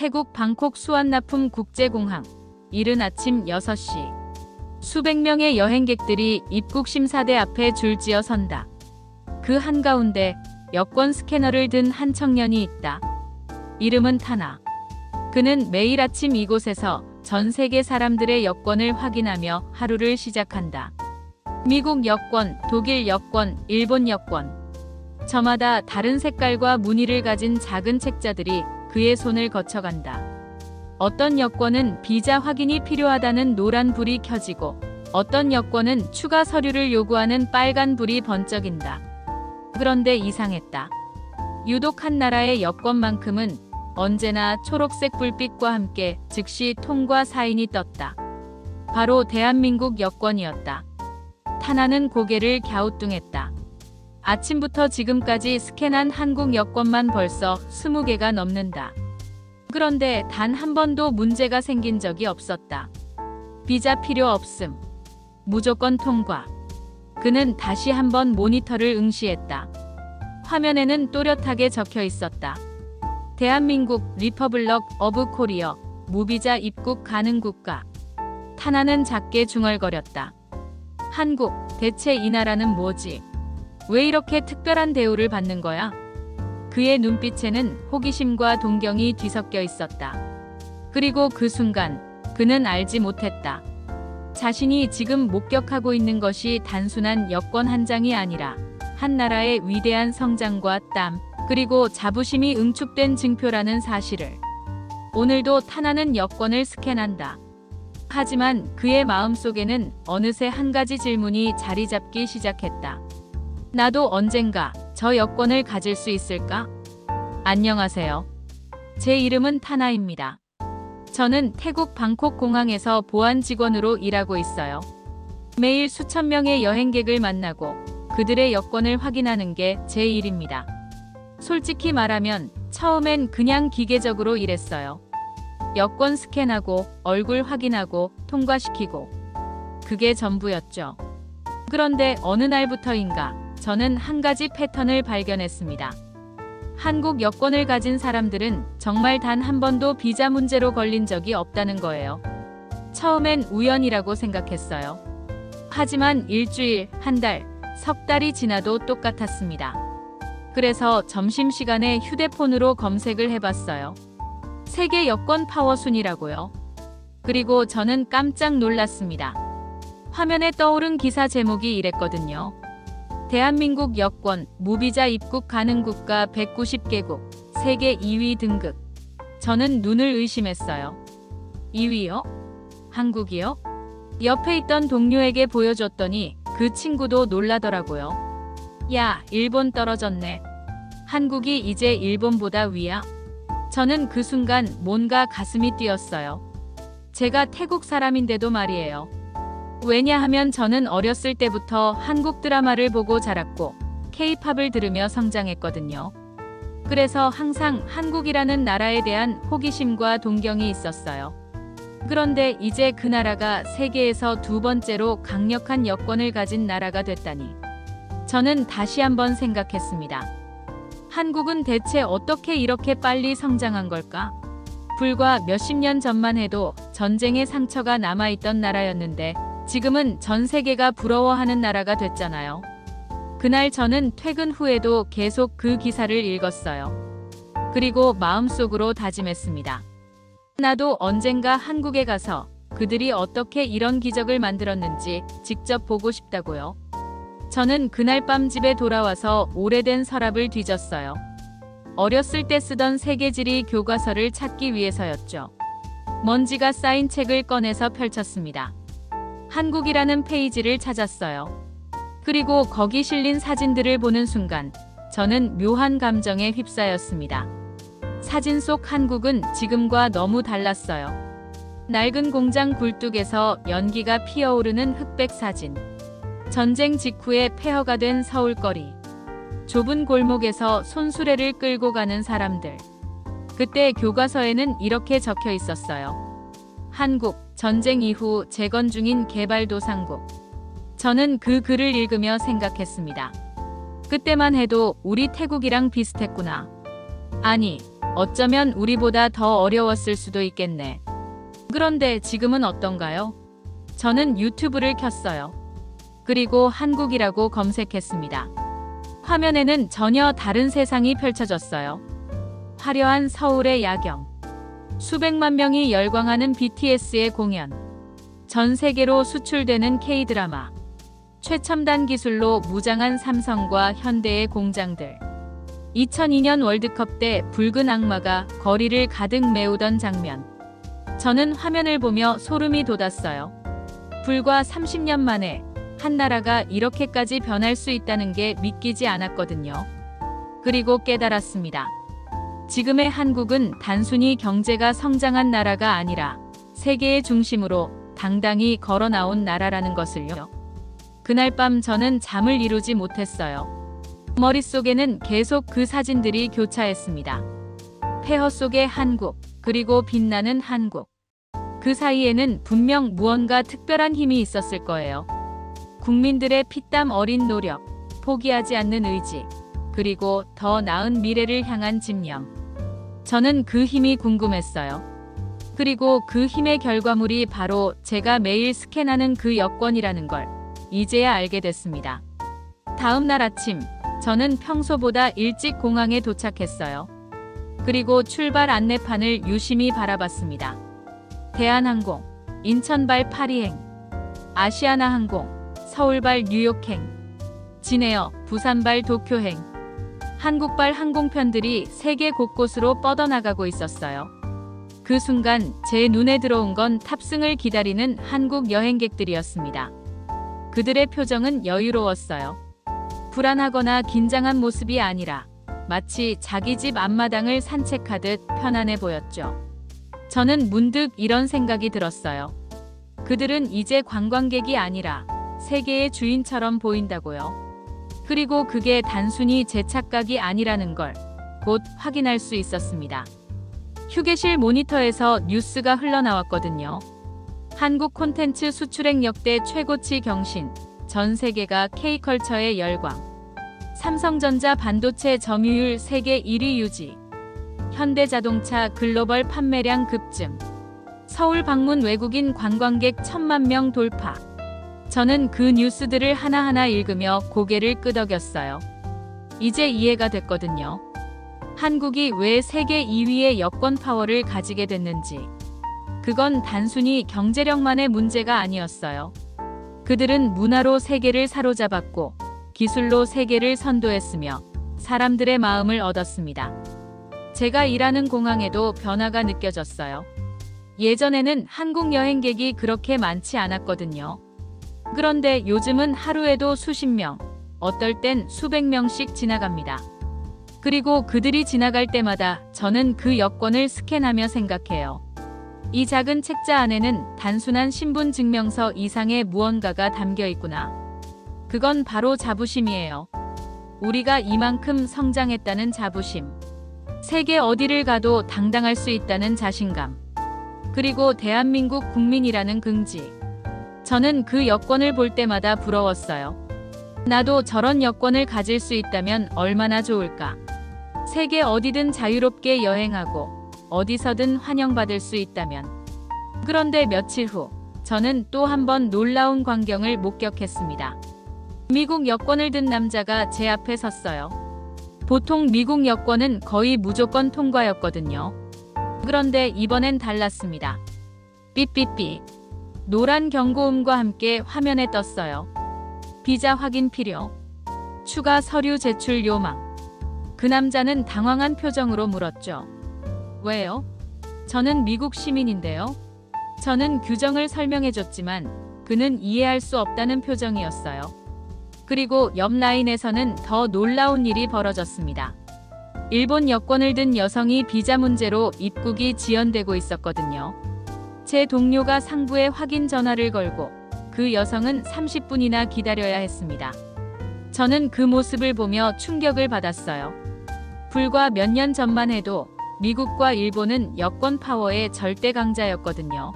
태국 방콕 수완나품 국제공항. 이른 아침 6시. 수백 명의 여행객들이 입국 심사대 앞에 줄지어 선다. 그 한가운데 여권 스캐너를 든 한 청년이 있다. 이름은 타나. 그는 매일 아침 이곳에서 전 세계 사람들의 여권을 확인하며 하루를 시작한다. 미국 여권, 독일 여권, 일본 여권. 저마다 다른 색깔과 무늬를 가진 작은 책자들이 그의 손을 거쳐간다. 어떤 여권은 비자 확인이 필요하다는 노란 불이 켜지고 어떤 여권은 추가 서류를 요구하는 빨간 불이 번쩍인다. 그런데 이상했다. 유독 한 나라의 여권만큼은 언제나 초록색 불빛과 함께 즉시 통과 사인이 떴다. 바로 대한민국 여권이었다. 타나는 고개를 갸우뚱했다. 아침부터 지금까지 스캔한 한국 여권만 벌써 20개가 넘는다. 그런데 단 한 번도 문제가 생긴 적이 없었다. 비자 필요 없음. 무조건 통과. 그는 다시 한번 모니터를 응시했다. 화면에는 또렷하게 적혀 있었다. 대한민국 리퍼블럭 어브 코리어 무비자 입국 가능 국가. 타나는 작게 중얼거렸다. 한국, 대체 이 나라는 뭐지? 왜 이렇게 특별한 대우를 받는 거야? 그의 눈빛에는 호기심과 동경이 뒤섞여 있었다. 그리고 그 순간 그는 알지 못했다. 자신이 지금 목격하고 있는 것이 단순한 여권 한 장이 아니라 한 나라의 위대한 성장과 땀, 그리고 자부심이 응축된 증표라는 사실을. 오늘도 타나는 여권을 스캔한다. 하지만 그의 마음속에는 어느새 한 가지 질문이 자리 잡기 시작했다. 나도 언젠가 저 여권을 가질 수 있을까? 안녕하세요. 제 이름은 타나입니다. 저는 태국 방콕 공항에서 보안 직원으로 일하고 있어요. 매일 수천 명의 여행객을 만나고 그들의 여권을 확인하는 게 제 일입니다. 솔직히 말하면 처음엔 그냥 기계적으로 일했어요. 여권 스캔하고 얼굴 확인하고 통과시키고. 그게 전부였죠. 그런데 어느 날부터인가 저는 한 가지 패턴을 발견했습니다. 한국 여권을 가진 사람들은 정말 단 한 번도 비자 문제로 걸린 적이 없다는 거예요. 처음엔 우연이라고 생각했어요. 하지만 일주일, 한 달, 석 달이 지나도 똑같았습니다. 그래서 점심시간에 휴대폰으로 검색을 해봤어요. 세계 여권 파워 순위라고요. 그리고 저는 깜짝 놀랐습니다. 화면에 떠오른 기사 제목이 이랬거든요. 대한민국 여권, 무비자 입국 가능 국가 190개국, 세계 2위 등극. 저는 눈을 의심했어요. 2위요? 한국이요? 옆에 있던 동료에게 보여줬더니 그 친구도 놀라더라고요. 야, 일본 떨어졌네. 한국이 이제 일본보다 위야? 저는 그 순간 뭔가 가슴이 뛰었어요. 제가 태국 사람인데도 말이에요. 왜냐하면 저는 어렸을 때부터 한국 드라마를 보고 자랐고 K-팝을 들으며 성장했거든요. 그래서 항상 한국이라는 나라에 대한 호기심과 동경이 있었어요. 그런데 이제 그 나라가 세계에서 두 번째로 강력한 여권을 가진 나라가 됐다니. 저는 다시 한번 생각했습니다. 한국은 대체 어떻게 이렇게 빨리 성장한 걸까? 불과 몇십 년 전만 해도 전쟁의 상처가 남아있던 나라였는데 지금은 전 세계가 부러워하는 나라가 됐잖아요. 그날 저는 퇴근 후에도 계속 그 기사를 읽었어요. 그리고 마음속으로 다짐했습니다. 나도 언젠가 한국에 가서 그들이 어떻게 이런 기적을 만들었는지 직접 보고 싶다고요. 저는 그날 밤 집에 돌아와서 오래된 서랍을 뒤졌어요. 어렸을 때 쓰던 세계지리 교과서를 찾기 위해서였죠. 먼지가 쌓인 책을 꺼내서 펼쳤습니다. 한국이라는 페이지를 찾았어요. 그리고 거기 실린 사진들을 보는 순간 저는 묘한 감정에 휩싸였습니다. 사진 속 한국은 지금과 너무 달랐어요. 낡은 공장 굴뚝에서 연기가 피어오르는 흑백 사진. 전쟁 직후에 폐허가 된 서울거리. 좁은 골목에서 손수레를 끌고 가는 사람들. 그때 교과서에는 이렇게 적혀 있었어요. 한국, 전쟁 이후 재건 중인 개발도상국. 저는 그 글을 읽으며 생각했습니다. 그때만 해도 우리 태국이랑 비슷했구나. 아니, 어쩌면 우리보다 더 어려웠을 수도 있겠네. 그런데 지금은 어떤가요? 저는 유튜브를 켰어요. 그리고 한국이라고 검색했습니다. 화면에는 전혀 다른 세상이 펼쳐졌어요. 화려한 서울의 야경, 수백만 명이 열광하는 BTS의 공연, 전 세계로 수출되는 K-드라마, 최첨단 기술로 무장한 삼성과 현대의 공장들, 2002년 월드컵 때 붉은 악마가 거리를 가득 메우던 장면. 저는 화면을 보며 소름이 돋았어요. 불과 30년 만에 한 나라가 이렇게까지 변할 수 있다는 게 믿기지 않았거든요. 그리고 깨달았습니다. 지금의 한국은 단순히 경제가 성장한 나라가 아니라 세계의 중심으로 당당히 걸어 나온 나라라는 것을요. 그날 밤 저는 잠을 이루지 못했어요. 머릿속에는 계속 그 사진들이 교차했습니다. 폐허 속의 한국, 그리고 빛나는 한국. 그 사이에는 분명 무언가 특별한 힘이 있었을 거예요. 국민들의 피땀 어린 노력, 포기하지 않는 의지, 그리고 더 나은 미래를 향한 집념. 저는 그 힘이 궁금했어요. 그리고 그 힘의 결과물이 바로 제가 매일 스캔하는 그 여권이라는 걸 이제야 알게 됐습니다. 다음 날 아침, 저는 평소보다 일찍 공항에 도착했어요. 그리고 출발 안내판을 유심히 바라봤습니다. 대한항공, 인천발 파리행, 아시아나항공, 서울발 뉴욕행, 진에어, 부산발 도쿄행, 한국발 항공편들이 세계 곳곳으로 뻗어나가고 있었어요. 그 순간 제 눈에 들어온 건 탑승을 기다리는 한국 여행객들이었습니다. 그들의 표정은 여유로웠어요. 불안하거나 긴장한 모습이 아니라 마치 자기 집 앞마당을 산책하듯 편안해 보였죠. 저는 문득 이런 생각이 들었어요. 그들은 이제 관광객이 아니라 세계의 주인처럼 보인다고요. 그리고 그게 단순히 제 착각이 아니라는 걸 곧 확인할 수 있었습니다. 휴게실 모니터에서 뉴스가 흘러나왔거든요. 한국 콘텐츠 수출액 역대 최고치 경신, 전 세계가 K컬처의 열광, 삼성전자 반도체 점유율 세계 1위 유지, 현대자동차 글로벌 판매량 급증, 서울 방문 외국인 관광객 1,000만 명 돌파. 저는 그 뉴스들을 하나하나 읽으며 고개를 끄덕였어요. 이제 이해가 됐거든요. 한국이 왜 세계 2위의 여권 파워를 가지게 됐는지. 그건 단순히 경제력만의 문제가 아니었어요. 그들은 문화로 세계를 사로잡았고 기술로 세계를 선도했으며 사람들의 마음을 얻었습니다. 제가 일하는 공항에도 변화가 느껴졌어요. 예전에는 한국 여행객이 그렇게 많지 않았거든요. 그런데 요즘은 하루에도 수십 명, 어떨 땐 수백 명씩 지나갑니다. 그리고 그들이 지나갈 때마다 저는 그 여권을 스캔하며 생각해요. 이 작은 책자 안에는 단순한 신분 증명서 이상의 무언가가 담겨 있구나. 그건 바로 자부심이에요. 우리가 이만큼 성장했다는 자부심. 세계 어디를 가도 당당할 수 있다는 자신감. 그리고 대한민국 국민이라는 긍지. 저는 그 여권을 볼 때마다 부러웠어요. 나도 저런 여권을 가질 수 있다면 얼마나 좋을까. 세계 어디든 자유롭게 여행하고 어디서든 환영받을 수 있다면. 그런데 며칠 후 저는 또 한 번 놀라운 광경을 목격했습니다. 미국 여권을 든 남자가 제 앞에 섰어요. 보통 미국 여권은 거의 무조건 통과였거든요. 그런데 이번엔 달랐습니다. 삐삐삐. 노란 경고음과 함께 화면에 떴어요. 비자 확인 필요. 추가 서류 제출 요망. 그 남자는 당황한 표정으로 물었죠. 왜요? 저는 미국 시민인데요. 저는 규정을 설명해줬지만 그는 이해할 수 없다는 표정이었어요. 그리고 옆 라인에서는 더 놀라운 일이 벌어졌습니다. 일본 여권을 든 여성이 비자 문제로 입국이 지연되고 있었거든요. 제 동료가 상부에 확인 전화를 걸고 그 여성은 30분이나 기다려야 했습니다. 저는 그 모습을 보며 충격을 받았어요. 불과 몇 년 전만 해도 미국과 일본은 여권 파워의 절대 강자였거든요.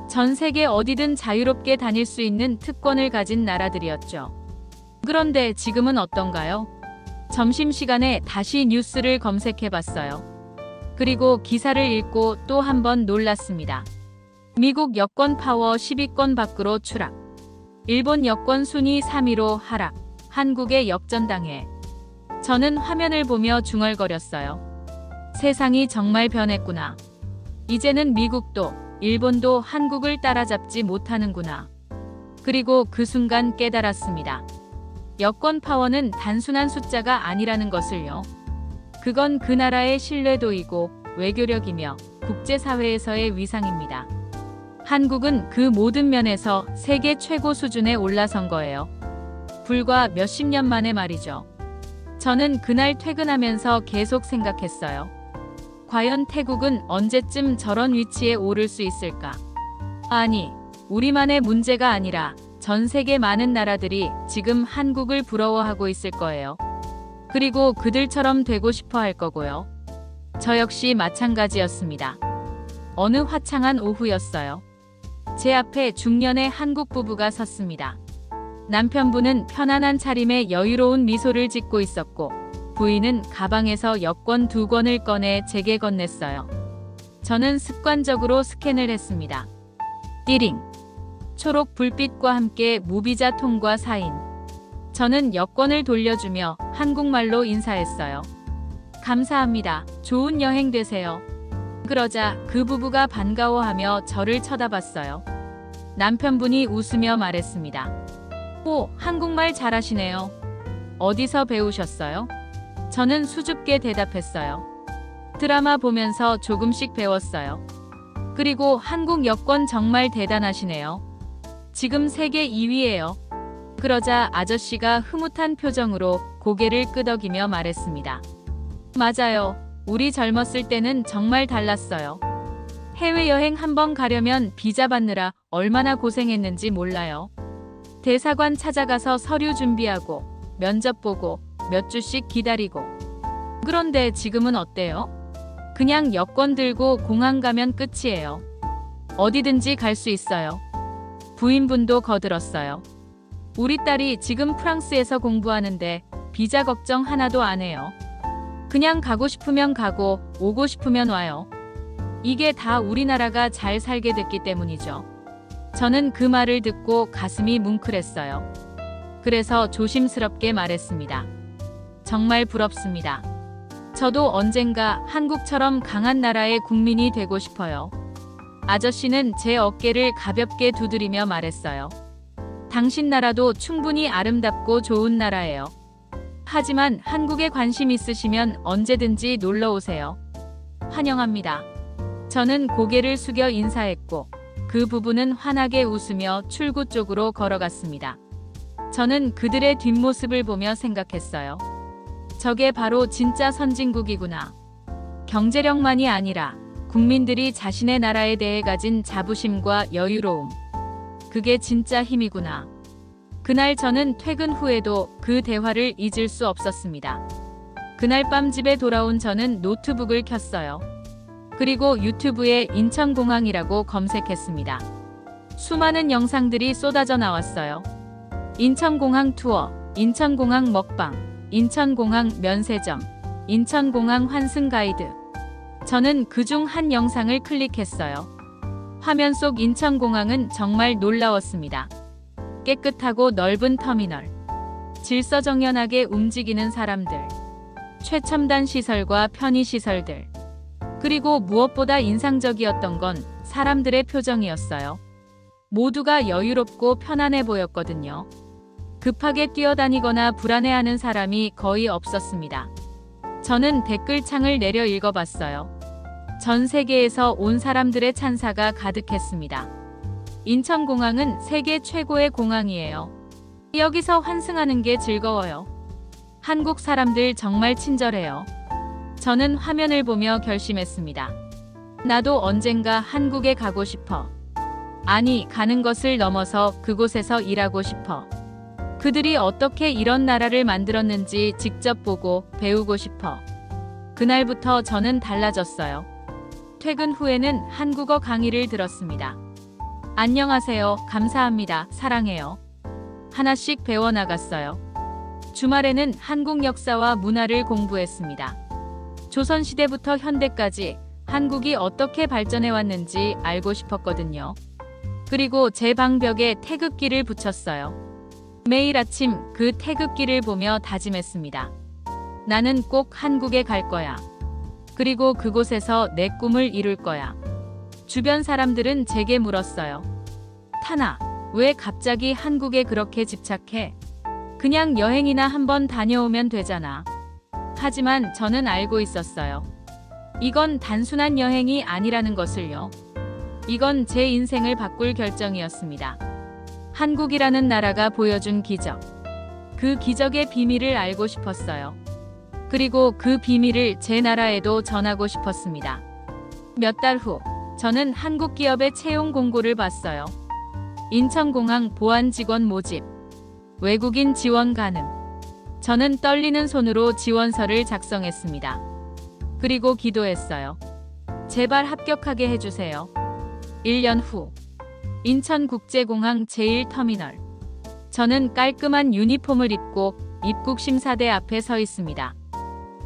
전 세계 어디든 자유롭게 다닐 수 있는 특권을 가진 나라들이었죠. 그런데 지금은 어떤가요? 점심시간에 다시 뉴스를 검색해봤어요. 그리고 기사를 읽고 또 한 번 놀랐습니다. 미국 여권 파워 10위권 밖으로 추락. 일본 여권 순위 3위로 하락. 한국의 역전당해. 저는 화면을 보며 중얼거렸어요. 세상이 정말 변했구나. 이제는 미국도 일본도 한국을 따라잡지 못하는구나. 그리고 그 순간 깨달았습니다. 여권 파워는 단순한 숫자가 아니라는 것을요. 그건 그 나라의 신뢰도이고 외교력이며 국제사회에서의 위상입니다. 한국은 그 모든 면에서 세계 최고 수준에 올라선 거예요. 불과 몇십 년 만에 말이죠. 저는 그날 퇴근하면서 계속 생각했어요. 과연 태국은 언제쯤 저런 위치에 오를 수 있을까? 아니, 우리만의 문제가 아니라 전 세계 많은 나라들이 지금 한국을 부러워하고 있을 거예요. 그리고 그들처럼 되고 싶어 할 거고요. 저 역시 마찬가지였습니다. 어느 화창한 오후였어요. 제 앞에 중년의 한국 부부가 섰습니다. 남편분은 편안한 차림에 여유로운 미소를 짓고 있었고 부인은 가방에서 여권 2권을 꺼내 제게 건넸어요. 저는 습관적으로 스캔을 했습니다. 띠링. 초록 불빛과 함께 무비자 통과 사인. 저는 여권을 돌려주며 한국말로 인사했어요. 감사합니다. 좋은 여행 되세요. 그러자 그 부부가 반가워하며 저를 쳐다봤어요. 남편분이 웃으며 말했습니다. 오, 한국말 잘하시네요. 어디서 배우셨어요? 저는 수줍게 대답했어요. 드라마 보면서 조금씩 배웠어요. 그리고 한국 여권 정말 대단하시네요. 지금 세계 2위예요. 그러자 아저씨가 흐뭇한 표정으로 고개를 끄덕이며 말했습니다. 맞아요. 우리 젊었을 때는 정말 달랐어요. 해외여행 한번 가려면 비자 받느라 얼마나 고생했는지 몰라요. 대사관 찾아가서 서류 준비하고 면접 보고 몇 주씩 기다리고. 그런데 지금은 어때요? 그냥 여권 들고 공항 가면 끝이에요. 어디든지 갈 수 있어요. 부인분도 거들었어요. 우리 딸이 지금 프랑스에서 공부하는데 비자 걱정 하나도 안 해요. 그냥 가고 싶으면 가고 오고 싶으면 와요. 이게 다 우리나라가 잘 살게 됐기 때문이죠. 저는 그 말을 듣고 가슴이 뭉클했어요. 그래서 조심스럽게 말했습니다. 정말 부럽습니다. 저도 언젠가 한국처럼 강한 나라의 국민이 되고 싶어요. 아저씨는 제 어깨를 가볍게 두드리며 말했어요. 당신 나라도 충분히 아름답고 좋은 나라예요. 하지만 한국에 관심 있으시면 언제든지 놀러 오세요. 환영합니다. 저는 고개를 숙여 인사했고 그 부부는 환하게 웃으며 출구 쪽으로 걸어갔습니다. 저는 그들의 뒷모습을 보며 생각했어요. 저게 바로 진짜 선진국이구나. 경제력만이 아니라 국민들이 자신의 나라에 대해 가진 자부심과 여유로움. 그게 진짜 힘이구나. 그날 저는 퇴근 후에도 그 대화를 잊을 수 없었습니다. 그날 밤 집에 돌아온 저는 노트북을 켰어요. 그리고 유튜브에 인천공항이라고 검색했습니다. 수많은 영상들이 쏟아져 나왔어요. 인천공항 투어, 인천공항 먹방, 인천공항 면세점, 인천공항 환승 가이드. 저는 그중 한 영상을 클릭했어요. 화면 속 인천공항은 정말 놀라웠습니다. 깨끗하고 넓은 터미널, 질서정연하게 움직이는 사람들, 최첨단 시설과 편의시설들. 그리고 무엇보다 인상적이었던 건 사람들의 표정이었어요. 모두가 여유롭고 편안해 보였거든요. 급하게 뛰어다니거나 불안해하는 사람이 거의 없었습니다. 저는 댓글창을 내려 읽어봤어요. 전 세계에서 온 사람들의 찬사가 가득했습니다. 인천공항은 세계 최고의 공항이에요. 여기서 환승하는 게 즐거워요. 한국 사람들 정말 친절해요. 저는 화면을 보며 결심했습니다. 나도 언젠가 한국에 가고 싶어. 아니, 가는 것을 넘어서 그곳에서 일하고 싶어. 그들이 어떻게 이런 나라를 만들었는지 직접 보고 배우고 싶어. 그날부터 저는 달라졌어요. 퇴근 후에는 한국어 강의를 들었습니다. 안녕하세요. 감사합니다. 사랑해요. 하나씩 배워나갔어요. 주말에는 한국 역사와 문화를 공부했습니다. 조선시대부터 현대까지 한국이 어떻게 발전해 왔는지 알고 싶었거든요. 그리고 제 방벽에 태극기를 붙였어요. 매일 아침 그 태극기를 보며 다짐했습니다. 나는 꼭 한국에 갈 거야. 그리고 그곳에서 내 꿈을 이룰 거야. 주변 사람들은 제게 물었어요. 타나, 왜 갑자기 한국에 그렇게 집착해? 그냥 여행이나 한번 다녀오면 되잖아. 하지만 저는 알고 있었어요. 이건 단순한 여행이 아니라는 것을요. 이건 제 인생을 바꿀 결정이었습니다. 한국이라는 나라가 보여준 기적. 그 기적의 비밀을 알고 싶었어요. 그리고 그 비밀을 제 나라에도 전하고 싶었습니다. 몇 달 후, 저는 한국 기업의 채용 공고를 봤어요. 인천공항 보안 직원 모집. 외국인 지원 가능. 저는 떨리는 손으로 지원서를 작성했습니다. 그리고 기도했어요. 제발 합격하게 해주세요. 1년 후, 인천국제공항 제1터미널. 저는 깔끔한 유니폼을 입고 입국심사대 앞에 서 있습니다.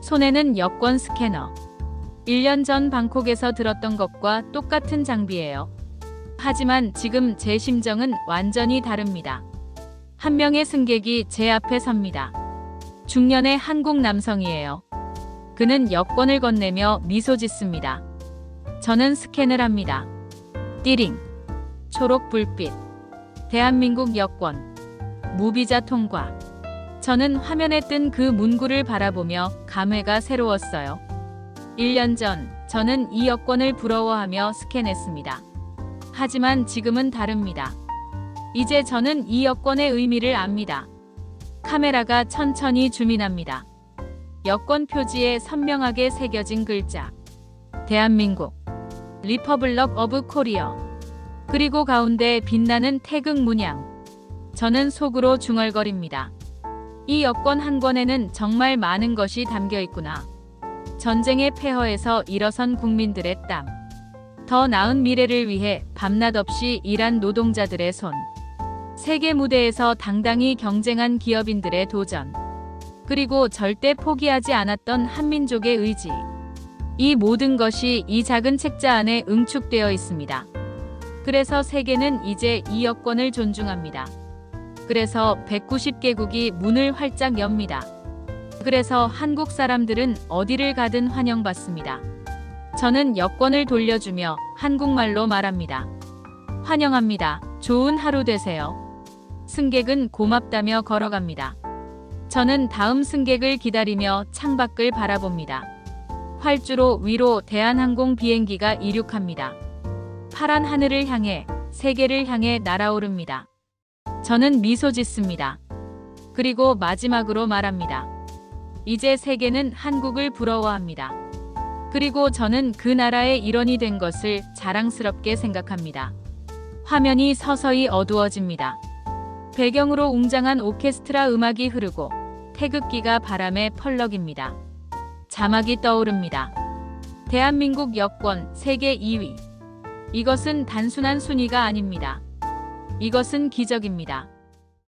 손에는 여권 스캐너. 1년 전 방콕에서 들었던 것과 똑같은 장비예요. 하지만 지금 제 심정은 완전히 다릅니다. 한 명의 승객이 제 앞에 섭니다. 중년의 한국 남성이에요. 그는 여권을 건네며 미소 짓습니다. 저는 스캔을 합니다. 띠링. 초록 불빛. 대한민국 여권. 무비자 통과. 저는 화면에 뜬 그 문구를 바라보며 감회가 새로웠어요. 1년 전 저는 이 여권을 부러워하며 스캔했습니다. 하지만 지금은 다릅니다. 이제 저는 이 여권의 의미를 압니다. 카메라가 천천히 줌인합니다. 여권 표지에 선명하게 새겨진 글자. 대한민국. 리퍼블럭 오브 코리아. 그리고 가운데 빛나는 태극 문양. 저는 속으로 중얼거립니다. 이 여권 한 권에는 정말 많은 것이 담겨 있구나. 전쟁의 폐허에서 일어선 국민들의 땀. 더 나은 미래를 위해 밤낮 없이 일한 노동자들의 손. 세계 무대에서 당당히 경쟁한 기업인들의 도전. 그리고 절대 포기하지 않았던 한민족의 의지. 이 모든 것이 이 작은 책자 안에 응축되어 있습니다. 그래서 세계는 이제 이 여권을 존중합니다. 그래서 190개국이 문을 활짝 엽니다. 그래서 한국 사람들은 어디를 가든 환영받습니다. 저는 여권을 돌려주며 한국말로 말합니다. 환영합니다. 좋은 하루 되세요. 승객은 고맙다며 걸어갑니다. 저는 다음 승객을 기다리며 창밖을 바라봅니다. 활주로 위로 대한항공 비행기가 이륙합니다. 파란 하늘을 향해, 세계를 향해 날아오릅니다. 저는 미소 짓습니다. 그리고 마지막으로 말합니다. 이제 세계는 한국을 부러워합니다. 그리고 저는 그 나라의 일원이 된 것을 자랑스럽게 생각합니다. 화면이 서서히 어두워집니다. 배경으로 웅장한 오케스트라 음악이 흐르고 태극기가 바람에 펄럭입니다. 자막이 떠오릅니다. 대한민국 여권 세계 2위. 이것은 단순한 순위가 아닙니다. 이것은 기적입니다.